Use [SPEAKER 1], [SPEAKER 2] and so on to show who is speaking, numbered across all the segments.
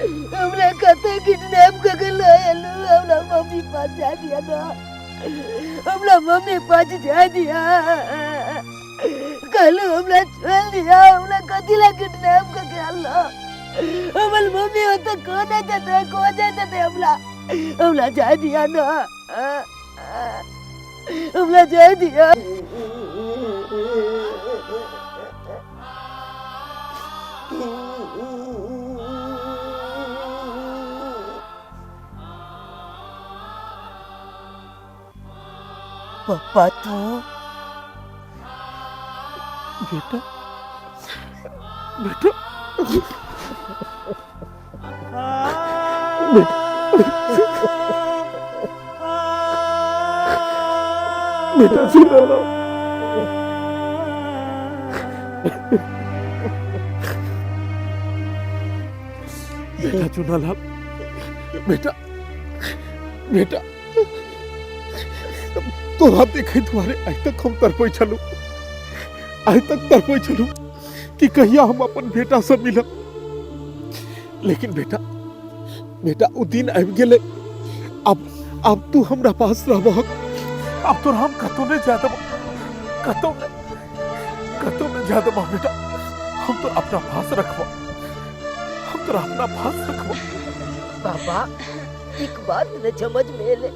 [SPEAKER 1] हमने कते किडनैप करके लाया लो, हमला मम्मी पास जा दिया ना, हमला मम्मी पास जा दिया, कल हमला छोड़ दिया, हमला कतिला किडनैप करके आलो, हमल मम्मी हो तो कौन जाते थे हमला जा दिया ना, हमला जा दिया। पापा तू
[SPEAKER 2] बेटा बेटा बेटा सुनो ना बेटा चुनालाल बेटा बेटा तो रात देखे तुम्हारे आज तक हम तरपै छलू कि कहिया हम अपन बेटा से मिलब, लेकिन बेटा बेटा वो दिन आबि गेले। अब तू हमरा पास रहबह, अब तो हम कतो ने जा देबो, कतो ने जा देबो बेटा, हम तो अपना पास रखबो,
[SPEAKER 1] पापा एक बात न समझ में ले,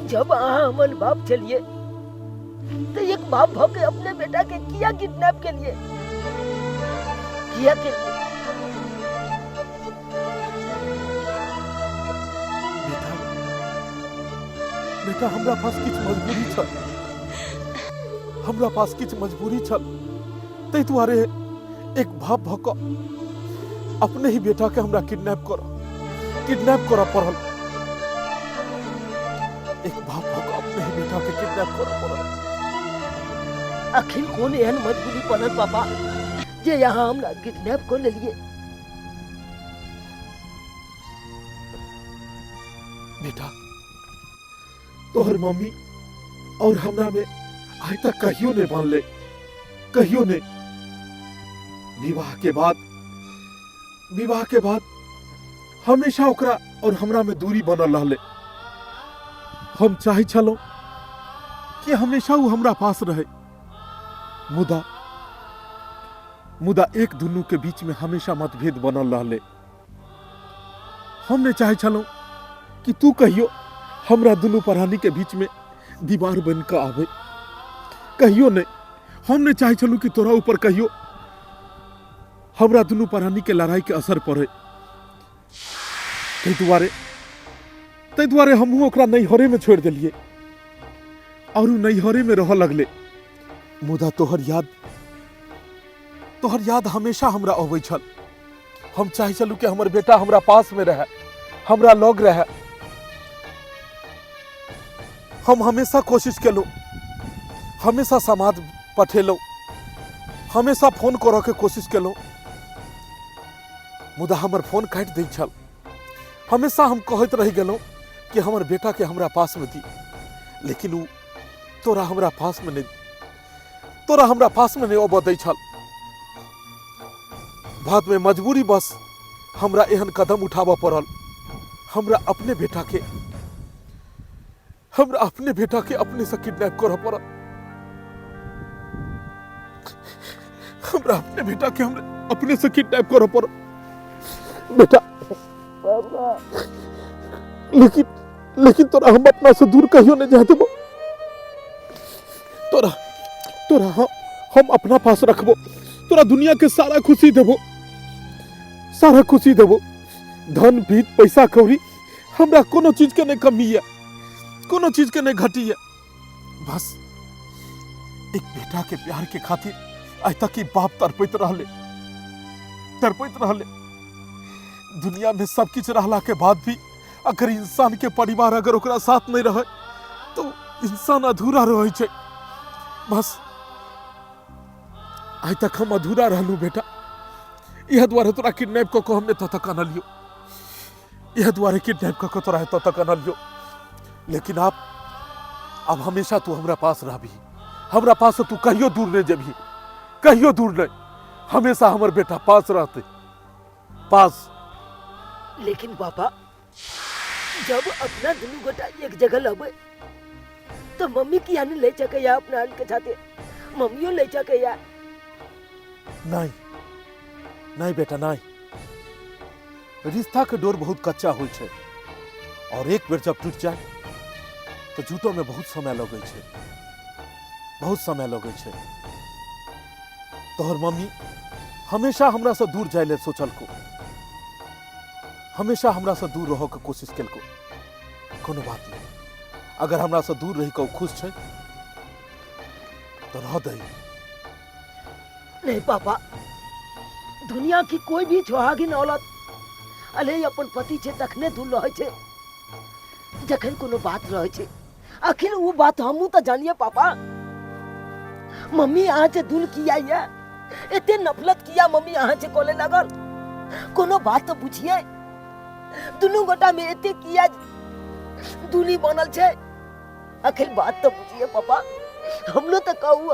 [SPEAKER 1] जब हमन बाप चलिए तो एक बाप भके अपने बेटा के किया किडनैप के लिए
[SPEAKER 2] बेटा हमरा पास किछ मजबूरी छल, तै दुआरे एक बाप भक अपने ही बेटा के हमरा किडनैप कर पड़ल, एक बाप भक अपने ही बेटा के किडनैप कर पड़ल।
[SPEAKER 1] आखिर कौन एहन मजबूरी पड़ल पापा जे यहाँ हमरा किडनैप कर लिए?
[SPEAKER 2] बेटा तोहर मम्मी और हमरा में आज तक कहियो ने बांध ले, कहियो ने। विवाह के बाद हमेशा ओकरा और हमरा में दूरी बनल रहले। हम चाहे छलो कि हमेशा वो हमरा पास रहे, मुदा एक दुनू के बीच में हमेशा मतभेद बनल रहले। हमने चाहे छलो कि तू कहियो हमरा दुनू प्राणी के बीच में दीवार बन के आवे, कहियो नहीं। हमने चाहे छलू कि तोरा ऊपर कहियो हमरा दुनू प्राणी के लड़ाई के असर पड़े, तै दुआरे हमहू ओकरा नैहरे में छोड़ दिलिए और नैहरे में रह लगले। मुदा तोहर याद हमेशा हमरा अबै छल। हम चाहे छलू कि हमर बेटा हमरा पास में रहे, हमरा लग रहे। हम हमेशा कोशिश केलू, हमेशा समाद पठेलू, हमेशा फोन करऽ के कोशिश केलू, मुदा हमर फोन काटि दै छल। हमेशा हम कहत रह गेलू कि हमर बेटा के हमरा पास में दी, लेकिन उ तोरा हमरा पास में नहीं अबऽ दै छल। बाद में मजबूरी बस हमरा एहन कदम उठाबऽ पड़ल। हमरा अपने बेटा के अपने से किडनैप करऽ पड़ल। हमरा अपने बेटा के अपने से किडनैप करऽ पड़ल बेटा।
[SPEAKER 1] पापा
[SPEAKER 2] लेकिन तोरा हम अपना से दूर कहियो नहीं जा देबो। तोरा हम अपना पास रखबो, तोरा दुनिया के सारा खुशी देबो। धन बीत पैसा कौड़ी हमरा कोनो चीज के नहीं कमी है, कोनो चीज के नहीं घटी है। बस एक बेटा के प्यार के खातिर आज तक ही बाप तड़पैत रहले। दुनिया में सब कुछ रहला के बाद भी अगर इंसान के परिवार अगर ओकरा साथ नहीं रहे तो इंसान अधूरा रहे छे। बस आज तक हम अधूरा रहलू बेटा। यह द्वारे तोरा किडनैप को हमने तो तक अनलियो, तोरा तो तक अनलियो। लेकिन अब हमेशा तू हमरा पास रहबी, हमरा पास से तू कहियो दूर नहीं जेबी, कहियो दूर नहीं। हमेशा हमर बेटा पास रहते, पास।
[SPEAKER 1] लेकिन पापा जब अपना दुनू गोटा एक जगह लबे तो मम्मी किया नहीं ले सके या अपना के साथे मम्मियों ले सके या
[SPEAKER 2] नहीं नहीं बेटा नहीं रिश्ता के डोर बहुत कच्चा हो छे और एक बेर जब टूट जाए तो झूठो में बहुत समय लगे छे बहुत समय लगे छे तोहर मम्मी हमेशा हमरा से दूर जाए ले सोचल को हमेशा हमरा से दूर रहो के कोशिश केल को कोनो बात नहीं अगर हमरा से दूर रही को खुश छे तो रह दई
[SPEAKER 1] नहीं पापा दुनिया की कोई भी सुहागिन औरत अले अपन पति से तखने दूर रहे छे जखन कोनो बात रहे छे आखिर वो बात हमू तो जानिए पापा मम्मी यहाँ से दूर किया या इतने नफरत किया मम्मी यहाँ से कोले लगल कोनो बात तो पूछिए दोनों गोटा में इतने किया दूरी बनल छे आखिर बात तो पूछिए पापा हम लोग तो कहू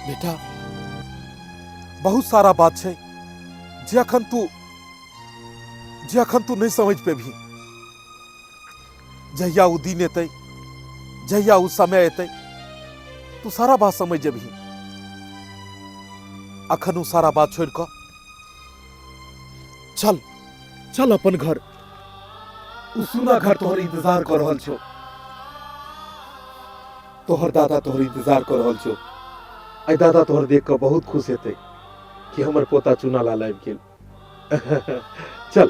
[SPEAKER 2] बेटा बहुत सारा बात है जे अखन तू नहीं समझ पे भी जहिया उ दिन एतै जहिया उ समय एतै तू सारा बात समझ जेबही अखन उ सारा बात छोड़ कर चल चल अपन घर उ सुना घर तोहर इंतजार कर रहल छो तोहर दादा तोहर इंतजार कर रहल छो आई दादा तोहर देख कर बहुत खुश हेतै कि हमर पोता चुना लाल आबि गेल चल